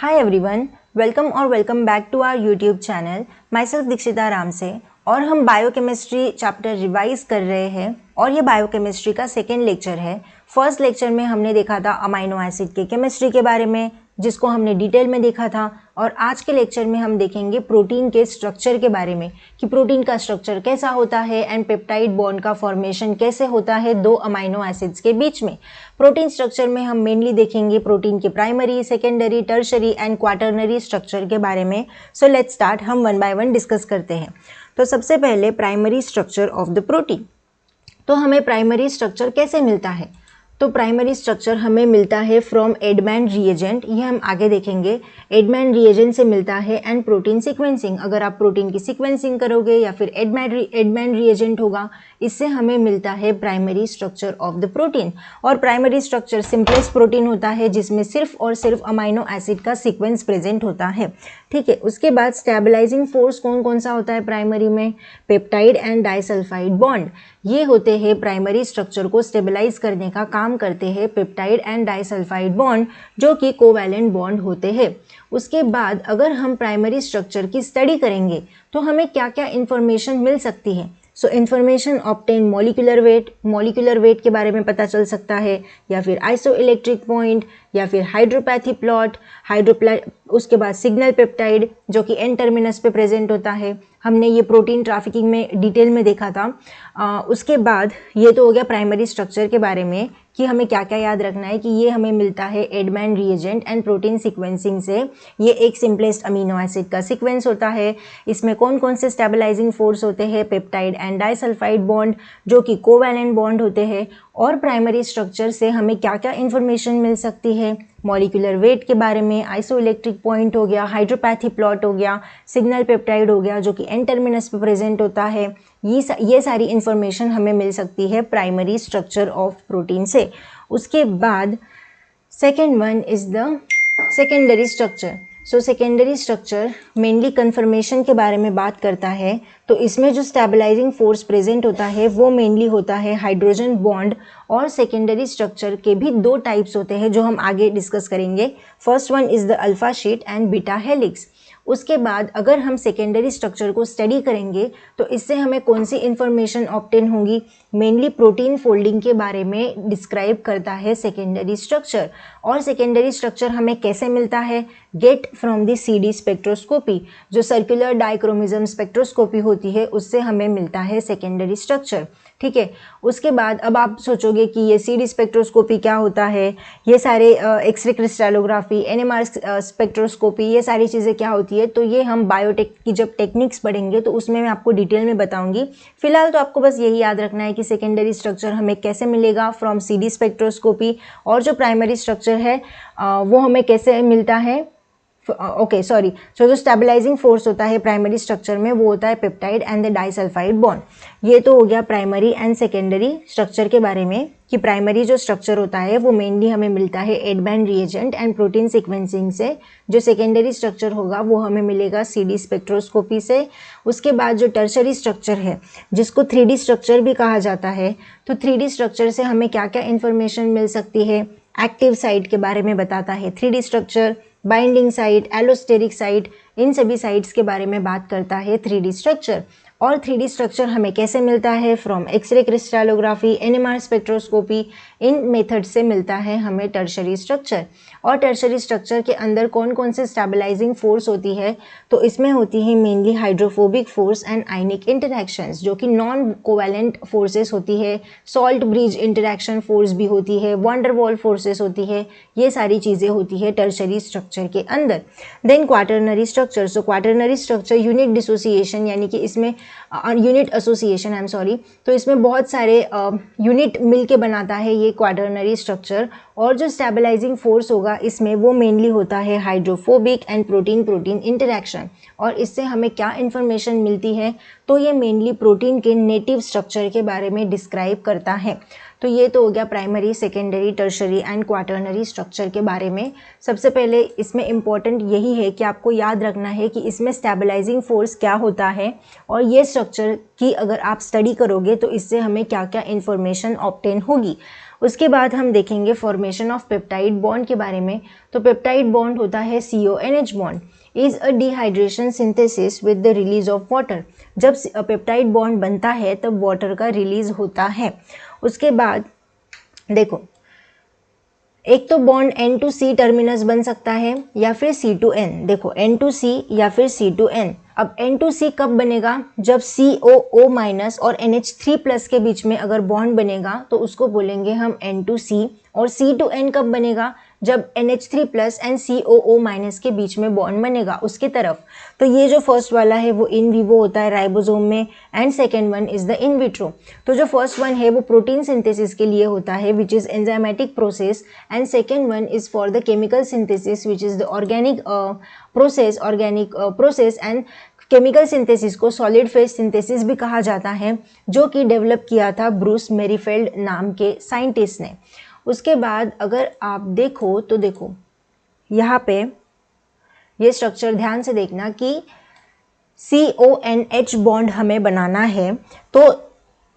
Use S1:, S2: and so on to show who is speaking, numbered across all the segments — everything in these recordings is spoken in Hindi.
S1: हाय एवरीवन, वेलकम और welcome back to our YouTube channel. Myself Dikshita Ram से और हम बायोकेमिस्ट्री चैप्टर रिवाइज कर रहे हैं और ये बायोकेमिस्ट्री का सेकेंड लेक्चर है। फर्स्ट लेक्चर में हमने देखा था अमाइनो एसिड के केमिस्ट्री के बारे में, जिसको हमने डिटेल में देखा था, और आज के लेक्चर में हम देखेंगे प्रोटीन के स्ट्रक्चर के बारे में कि प्रोटीन का स्ट्रक्चर कैसा होता है एंड पेप्टाइड बॉन्ड का फॉर्मेशन कैसे होता है दो अमाइनो एसिड्स के बीच में। प्रोटीन स्ट्रक्चर में हम मेनली देखेंगे प्रोटीन के primary, secondary, tertiary and quaternary structure के बारे में। सो लेट्स स्टार्ट, हम वन बाय वन डिस्कस करते हैं। तो सबसे पहले primary structure of the protein. तो हमें प्राइमरी स्ट्रक्चर कैसे मिलता है? तो प्राइमरी स्ट्रक्चर हमें मिलता है फ्रॉम एडमैन रिएजेंट, ये हम आगे देखेंगे। एडमैन रिएजेंट से मिलता है एंड प्रोटीन सीक्वेंसिंग। अगर आप प्रोटीन की सीक्वेंसिंग करोगे या फिर एडमैन रिएजेंट होगा, इससे हमें मिलता है primary structure of the protein. और प्राइमरी स्ट्रक्चर सिंपलेस्ट प्रोटीन होता है जिसमें सिर्फ और सिर्फ अमाइनो एसिड का सीक्वेंस प्रेजेंट होता है। ठीक है, उसके बाद स्टेबलाइजिंग फोर्स कौन कौन सा होता है प्राइमरी में? पेप्टाइड एंड डाइसल्फाइड बॉन्ड, ये होते हैं प्राइमरी स्ट्रक्चर को स्टेबलाइज करने का काम करते हैं पेप्टाइड एंड डाइसल्फाइड बॉन्ड, जो कि कोवैलेंट बॉन्ड होते हैं। उसके बाद अगर हम प्राइमरी स्ट्रक्चर की स्टडी करेंगे तो हमें क्या क्या इंफॉर्मेशन मिल सकती है? So information obtain molecular weight के बारे में पता चल सकता है, या फिर आइसोइलेक्ट्रिक पॉइंट, या फिर हाइड्रोपैथी प्लॉट, उसके बाद सिग्नल पेप्टाइड जो कि एन टर्मिनस पे प्रेजेंट होता है। हमने ये प्रोटीन ट्रैफिकिंग में डिटेल में देखा था। उसके बाद ये तो हो गया प्राइमरी स्ट्रक्चर के बारे में कि हमें क्या क्या याद रखना है कि ये हमें मिलता है एडमैन रिएजेंट एंड प्रोटीन सीक्वेंसिंग से। ये एक सिंपलेस्ट अमीनो एसिड का सीक्वेंस होता है। इसमें कौन कौन से स्टेबलाइजिंग फोर्स होते हैं? पेप्टाइड एंड डाइसल्फाइड बॉन्ड जो कि कोवैलेंट बॉन्ड होते हैं। और प्राइमरी स्ट्रक्चर से हमें क्या क्या इन्फॉर्मेशन मिल सकती है? मॉलिक्यूलर वेट के बारे में, आइसोइलेक्ट्रिक पॉइंट हो गया, हाइड्रोपैथी प्लॉट हो गया, सिग्नल पेप्टाइड हो गया जो कि एन टर्मिनस पे प्रेजेंट होता है। ये सारी इन्फॉर्मेशन हमें मिल सकती है प्राइमरी स्ट्रक्चर ऑफ प्रोटीन से। उसके बाद second one is the secondary structure. So secondary structure mainly conformation के बारे में बात करता है। तो इसमें जो स्टेबलाइजिंग फोर्स प्रेजेंट होता है वो मेनली होता है हाइड्रोजन बॉन्ड। और सेकेंडरी स्ट्रक्चर के भी दो टाइप्स होते हैं जो हम आगे डिस्कस करेंगे। First one is the alpha sheet and beta helix. उसके बाद अगर हम सेकेंडरी स्ट्रक्चर को स्टडी करेंगे तो इससे हमें कौन सी इन्फॉर्मेशन ऑब्टेन होगी? मेनली प्रोटीन फोल्डिंग के बारे में डिस्क्राइब करता है सेकेंडरी स्ट्रक्चर। और सेकेंडरी स्ट्रक्चर हमें कैसे मिलता है? Get from the CD spectroscopy, जो सर्कुलर डाइक्रोमिज्म स्पेक्ट्रोस्कोपी होती है, उससे हमें मिलता है सेकेंडरी स्ट्रक्चर। ठीक है, उसके बाद अब आप सोचोगे कि ये CD स्पेक्ट्रोस्कोपी क्या होता है, ये सारे एक्सरे क्रिस्टलोग्राफी, NMR स्पेक्ट्रोस्कोपी, ये सारी चीज़ें क्या होती है? तो ये हम बायोटेक की जब टेक्निक्स पढ़ेंगे तो उसमें मैं आपको डिटेल में बताऊंगी। फिलहाल तो आपको बस यही याद रखना है कि सेकेंडरी स्ट्रक्चर हमें कैसे मिलेगा फ्रॉम CD स्पेक्ट्रोस्कोपी, और जो प्राइमरी स्ट्रक्चर है वो हमें कैसे मिलता है। सो जो स्टेबलाइजिंग फोर्स होता है प्राइमरी स्ट्रक्चर में वो होता है peptide and the disulphide bond. ये तो हो गया प्राइमरी एंड सेकेंडरी स्ट्रक्चर के बारे में कि प्राइमरी जो स्ट्रक्चर होता है वो मेनली हमें मिलता है एडमैन रिएजेंट एंड प्रोटीन सीक्वेंसिंग से। जो सेकेंडरी स्ट्रक्चर होगा वो हमें मिलेगा CD स्पेक्ट्रोस्कोपी से। उसके बाद जो टर्शरी स्ट्रक्चर है जिसको 3D स्ट्रक्चर भी कहा जाता है, तो 3D स्ट्रक्चर से हमें क्या क्या इन्फॉर्मेशन मिल सकती है? एक्टिव साइट के बारे में बताता है 3D structure, binding site, allosteric site, इन सभी साइट्स के बारे में बात करता है 3D स्ट्रक्चर। और 3D स्ट्रक्चर हमें कैसे मिलता है? From x ray crystallography, NMR spectroscopy, इन मेथड से मिलता है हमें टर्शरी स्ट्रक्चर। और टर्शरी स्ट्रक्चर के अंदर कौन कौन से स्टेबलाइजिंग फोर्स होती है? तो इसमें होती है mainly hydrophobic force and ionic interactions, जो कि नॉन कोवैलेंट फोर्सेस होती है। सॉल्ट ब्रिज इंटरैक्शन फोर्स भी होती है, वंडरवॉल फोर्सेस होती है, ये सारी चीज़ें होती है टर्शरी स्ट्रक्चर के अंदर। Then quaternary structure. So quaternary structure unit dissociation, यानी कि इसमें यूनिट एसोसिएशन तो इसमें बहुत सारे यूनिट मिलके बनाता है ये क्वाटरनरी स्ट्रक्चर। और जो स्टेबलाइजिंग फोर्स होगा इसमें वो मेनली होता है हाइड्रोफोबिक एंड प्रोटीन इंटरैक्शन। और इससे हमें क्या इन्फॉर्मेशन मिलती है? तो ये मेनली प्रोटीन के नेटिव स्ट्रक्चर के बारे में डिस्क्राइब करता है। तो ये तो हो गया primary, secondary, tertiary and quaternary structure के बारे में। सबसे पहले इसमें इम्पॉर्टेंट यही है कि आपको याद रखना है कि इसमें स्टेबलाइजिंग फोर्स क्या होता है, और ये स्ट्रक्चर की अगर आप स्टडी करोगे तो इससे हमें क्या क्या इन्फॉर्मेशन ऑब्टेन होगी। उसके बाद हम देखेंगे फॉर्मेशन ऑफ पेप्टाइड बॉन्ड के बारे में। तो पेप्टाइड बॉन्ड होता है CONH bond, is a dehydration synthesis with the release of water. जब पेप्टाइड बॉन्ड बनता है तब वाटर का रिलीज होता है। उसके बाद देखो, एक तो bond N to C terminus बन सकता है या फिर C to N। देखो N to C या फिर C to N। अब N to C कब बनेगा? जब COO माइनस और NH3 प्लस के बीच में अगर बॉन्ड बनेगा तो उसको बोलेंगे हम N to C। और C to N कब बनेगा? जब NH3 plus and COO minus के बीच में बॉन्ड बनेगा उसके तरफ। तो ये जो फर्स्ट वाला है वो इन विवो होता है राइबोसोम में, and second one is the in vitro. तो जो फर्स्ट वन है वो प्रोटीन सिंथेसिस के लिए होता है which is enzymatic process, and second one is for the chemical synthesis which is the organic process. And chemical synthesis को सॉलिड फेज सिंथेसिस भी कहा जाता है, जो कि डेवलप किया था ब्रूस मेरीफेल्ड नाम के साइंटिस्ट ने। उसके बाद अगर आप देखो तो देखो यहाँ पे ये स्ट्रक्चर ध्यान से देखना कि CONH बॉन्ड हमें बनाना है, तो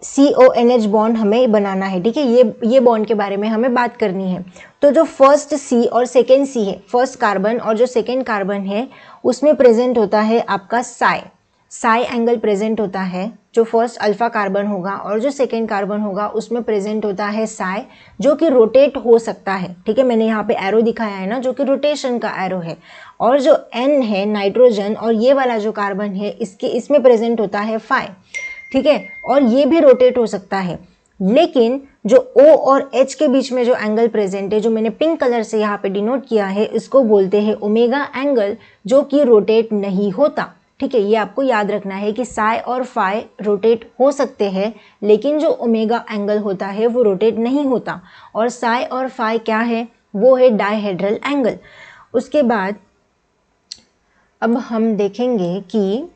S1: CONH बॉन्ड हमें बनाना है, ठीक है। ये बॉन्ड के बारे में हमें बात करनी है। तो जो फर्स्ट C और सेकेंड C है, फर्स्ट कार्बन और जो सेकेंड कार्बन है उसमें प्रेजेंट होता है आपका साई एंगल प्रेजेंट होता है। जो फर्स्ट अल्फा कार्बन होगा और जो सेकेंड कार्बन होगा उसमें प्रेजेंट होता है साई, जो कि रोटेट हो सकता है, ठीक है। मैंने यहाँ पे एरो दिखाया है ना, जो कि रोटेशन का एरो है। और जो N है नाइट्रोजन और ये वाला जो कार्बन है इसमें प्रेजेंट होता है फाई, ठीक है। और ये भी रोटेट हो सकता है, लेकिन जो O और H के बीच में जो एंगल प्रेजेंट है, जो मैंने पिंक कलर से यहाँ पे डिनोट किया है, इसको बोलते हैं ओमेगा एंगल, जो कि रोटेट नहीं होता, ठीक है। ये आपको याद रखना है कि साई और फाई रोटेट हो सकते हैं, लेकिन जो ओमेगा एंगल होता है वो रोटेट नहीं होता। और साई और फाई क्या है? वो है डायहेड्रल एंगल। उसके बाद अब हम देखेंगे कि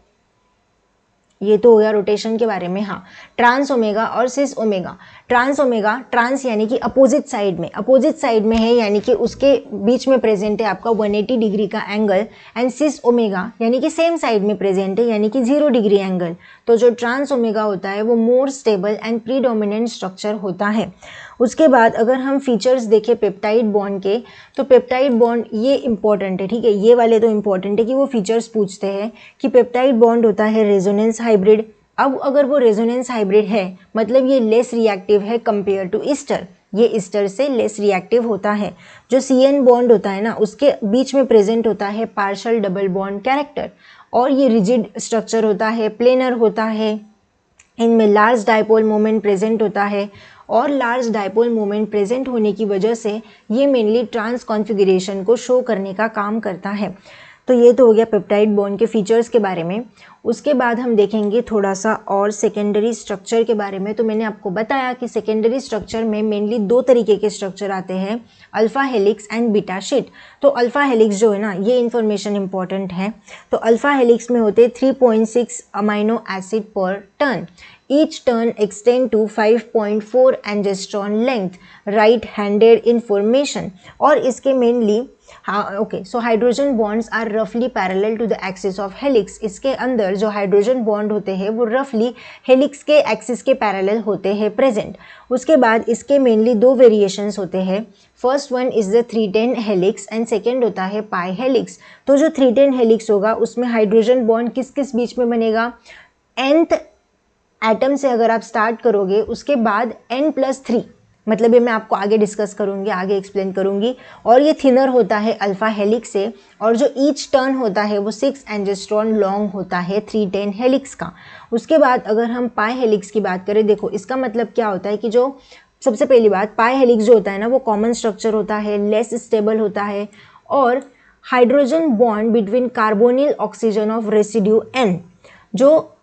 S1: ये तो हो गया रोटेशन के बारे में। हाँ, ट्रांस ओमेगा और सिस ओमेगा। ट्रांस ओमेगा, ट्रांस यानी कि अपोजिट साइड में है, यानी कि उसके बीच में प्रेजेंट है आपका 180 डिग्री का एंगल। एंड सिस ओमेगा यानी कि सेम साइड में प्रेजेंट है, यानी कि 0 डिग्री एंगल। तो जो ट्रांस ओमेगा होता है वो more stable and predominant structure होता है। उसके बाद अगर हम फीचर्स देखें पेप्टाइड बॉन्ड के, तो पेप्टाइड बॉन्ड ये इंपॉर्टेंट है, ठीक है। ये वाले तो इंपॉर्टेंट है कि वो फीचर्स पूछते हैं कि पेप्टाइड बॉन्ड होता है रेजोनेंस हाइब्रिड। अब अगर वो रेजोनेंस हाइब्रिड है मतलब ये लेस रिएक्टिव है कंपेयर टू ईस्टर, ये ईस्टर से लेस रिएक्टिव होता है। जो CN बॉन्ड होता है ना, उसके बीच में प्रेजेंट होता है पार्शियल डबल बॉन्ड कैरेक्टर, और ये रिजिड स्ट्रक्चर होता है, प्लेनर होता है। इनमें लार्ज डायपोल मोमेंट प्रेजेंट होता है, और लार्ज डायपोल मोमेंट प्रेजेंट होने की वजह से ये मेनली ट्रांस कॉन्फ़िगरेशन को शो करने का काम करता है। तो ये तो हो गया पेप्टाइड बॉन्ड के फीचर्स के बारे में। उसके बाद हम देखेंगे थोड़ा सा और सेकेंडरी स्ट्रक्चर के बारे में। तो मैंने आपको बताया कि सेकेंडरी स्ट्रक्चर में मेनली 2 तरीके के स्ट्रक्चर आते हैं, alpha helix and beta sheet. तो अल्फा हेलिक्स जो है ना, ये इन्फॉर्मेशन इंपॉर्टेंट है। तो अल्फा हेलिक्स में होते 3.6 अमाइनो एसिड पर turn. Each turn extend to 5.4 angstrom length, right-handed in formation। और इसके mainly so hydrogen bonds are रफली parallel to the axis of helix. इसके अंदर जो हाइड्रोजन बॉन्ड होते हैं वो रफली हेलिक्स के एक्सिस के पैरेलल होते हैं प्रेजेंट। उसके बाद इसके मेनली 2 वेरिएशंस होते हैं। First one is the 310 helix and second होता है पाई हेलिक्स। तो जो 310 हेलिक्स होगा उसमें हाइड्रोजन बॉन्ड किस किस बीच में बनेगा? nth एटम से अगर आप स्टार्ट करोगे उसके बाद N+3, मतलब ये मैं आपको आगे डिस्कस करूँगी, आगे एक्सप्लेन करूँगी। और ये थिनर होता है अल्फा हेलिक्स से, और जो ईच टर्न होता है वो 6 एंजिस्ट्रॉन लॉन्ग होता है 310 हेलिक्स का। उसके बाद अगर हम पाई हेलिक्स की बात करें, देखो इसका मतलब क्या होता है कि जो सबसे पहली बात, पाई हेलिक्स जो होता है ना वो कॉमन स्ट्रक्चर होता है, लेस स्टेबल होता है, और hydrogen bond between carbonyl oxygen of residue N, जो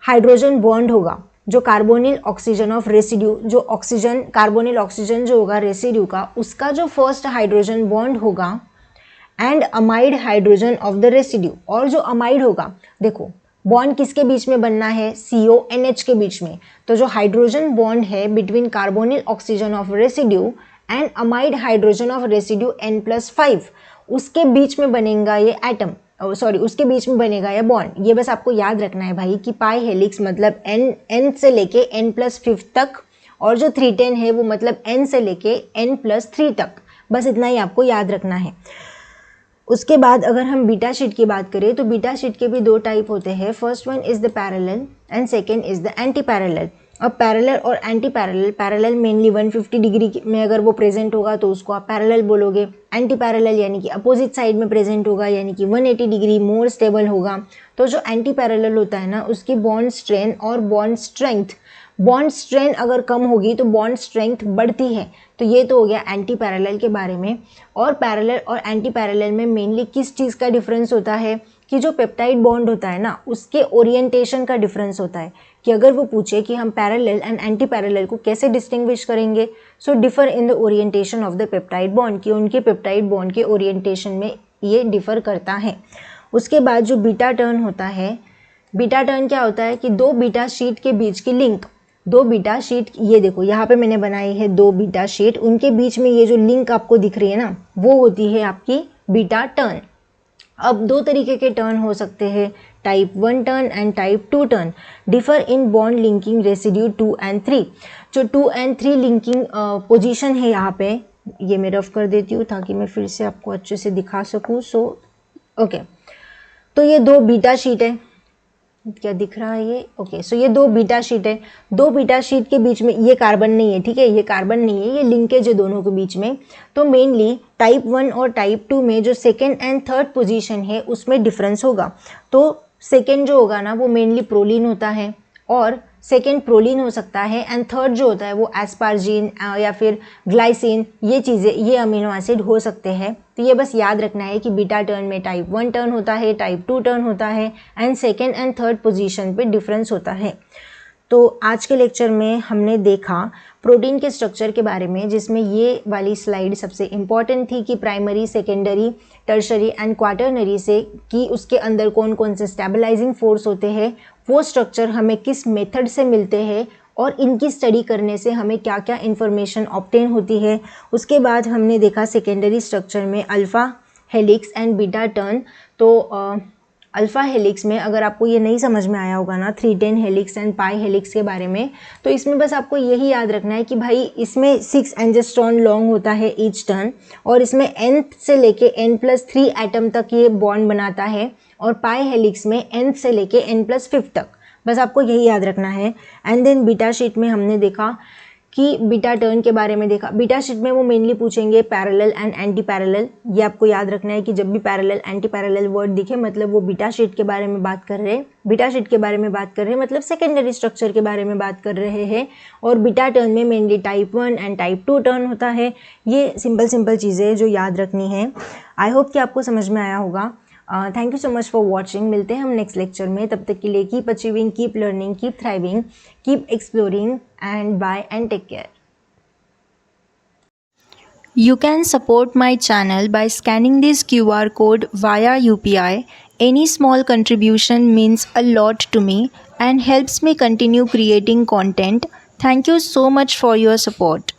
S1: हाइड्रोजन बॉन्ड होगा, जो कार्बोनिल ऑक्सीजन ऑफ रेसिड्यू, जो ऑक्सीजन कार्बोनिल ऑक्सीजन जो होगा रेसिड्यू का, उसका जो फर्स्ट हाइड्रोजन बॉन्ड होगा and amide hydrogen of the residue. और जो अमाइड होगा, देखो बॉन्ड किसके बीच में बनना है? CONH के बीच में। तो जो हाइड्रोजन बॉन्ड है between carbonyl oxygen of residue and amide hydrogen of residue N+5, उसके बीच में बनेगा ये एटम, उसके बीच में बनेगा या बॉन्ड। ये बस आपको याद रखना है भाई कि पाई हेलिक्स मतलब N से लेके N+5 तक, और जो 310 है वो मतलब n से लेके n+3 तक, बस इतना ही आपको याद रखना है। उसके बाद अगर हम बीटा शीट की बात करें तो बीटा शीट के भी 2 टाइप होते हैं। First one is the parallel and second is the anti parallel. अब पैरेलल और anti parallel, parallel mainly 150 degree में अगर वो प्रेजेंट होगा तो उसको आप पैरेलल बोलोगे। एंटी पैरेलल यानी कि अपोजिट साइड में प्रेजेंट होगा, यानी कि 180 डिग्री मोर स्टेबल होगा। तो जो एंटी पैरेलल होता है ना, उसकी बॉन्ड स्ट्रेंथ और बॉन्ड स्ट्रेंथ अगर कम होगी तो बॉन्ड स्ट्रेंथ बढ़ती है। तो ये तो हो गया एंटी पैरेलल के बारे में। और पैरेलल और एंटी पैरेलल में मेनली किस चीज़ का डिफरेंस होता है कि जो पेप्टाइड बॉन्ड होता है ना, उसके ओरिएंटेशन का डिफरेंस होता है। कि अगर वो पूछे कि हम पैरेलल एंड एंटी पैरेलल को कैसे डिस्टिंग्विश करेंगे, so differ in the orientation of the peptide bond, कि उनके पेप्टाइड बॉन्ड के ओरिएंटेशन में ये डिफर करता है। उसके बाद जो बीटा टर्न होता है, बीटा टर्न क्या होता है कि 2 बीटा शीट के बीच की लिंक, 2 बीटा शीट, ये देखो यहाँ पे मैंने बनाई है 2 बीटा शीट, उनके बीच में ये जो लिंक आपको दिख रही है ना, वो होती है आपकी बीटा टर्न। अब 2 तरीके के टर्न हो सकते हैं, type 1 turn and type 2 turn. Differ in bond linking residue 2 and 3। जो 2 एंड 3 लिंकिंग पोजीशन है यहाँ पे, ये मैं रफ कर देती हूँ ताकि मैं फिर से आपको अच्छे से दिखा सकूँ। सो ओके, तो ये 2 बीटा शीट है, क्या दिख रहा है ये? ओके, सो ये 2 बीटा शीट है। 2 बीटा शीट के बीच में ये कार्बन नहीं है, ठीक है, ये कार्बन नहीं है, ये लिंकेज है दोनों के बीच में। तो मेनली टाइप 1 और टाइप 2 में जो सेकेंड एंड थर्ड पोजीशन है उसमें डिफरेंस होगा। तो सेकेंड जो होगा ना वो मेनली प्रोलीन होता है, और सेकेंड प्रोलीन हो सकता है, एंड थर्ड जो होता है वो एस्पार्जिन या फिर ग्लाइसिन, ये चीज़ें, ये अमीनो एसिड हो सकते हैं। तो ये बस याद रखना है कि बीटा टर्न में टाइप 1 टर्न होता है, टाइप 2 टर्न होता है, and second and third position पे डिफरेंस होता है। तो आज के लेक्चर में हमने देखा प्रोटीन के स्ट्रक्चर के बारे में, जिसमें ये वाली स्लाइड सबसे इम्पॉर्टेंट थी कि primary, secondary, tertiary and quaternary से कि उसके अंदर कौन कौन से स्टेबलाइजिंग फोर्स होते हैं, वो स्ट्रक्चर हमें किस मेथड से मिलते हैं, और इनकी स्टडी करने से हमें क्या क्या इन्फॉर्मेशन ऑब्टेन होती है। उसके बाद हमने देखा सेकेंडरी स्ट्रक्चर में alpha helix and beta turn. तो अल्फ़ा हेलिक्स में अगर आपको ये नहीं समझ में आया होगा ना 310 हेलिक्स एंड पाई हेलिक्स के बारे में, तो इसमें बस आपको यही याद रखना है कि भाई इसमें 6 एंजिस्ट्रॉन लॉन्ग होता है ईच टर्न, और इसमें nth से लेके n+3 एटम तक ये बॉन्ड बनाता है, और पाई हेलिक्स में nth से लेके n+5 तक, बस आपको यही याद रखना है। एंड देन बीटा शीट में हमने देखा कि बीटा टर्न के बारे में देखा। बीटा शीट में वो मेनली पूछेंगे पैरेलल एंड एंटी पैरेलल, ये आपको याद रखना है कि जब भी पैरेलल एंटी पैरेलल वर्ड दिखे मतलब वो बीटा शीट के बारे में बात कर रहे हैं। बीटा शीट के बारे में बात कर रहे हैं मतलब सेकेंडरी स्ट्रक्चर के बारे में बात कर रहे हैं। और बीटा टर्न में mainly type 1 and type 2 turn होता है। ये सिंपल चीज़ें जो याद रखनी है। आई होप कि आपको समझ में आया होगा। Thank you so much for watching. मिलते हैं हम नेक्स्ट लेक्चर में, तब तक के लिए keep achieving, keep learning, keep thriving, keep exploring, and bye and take care.
S2: You can support my channel by scanning this QR code via UPI. Any small contribution means a lot to me and helps me continue creating content. Thank you so much for your support.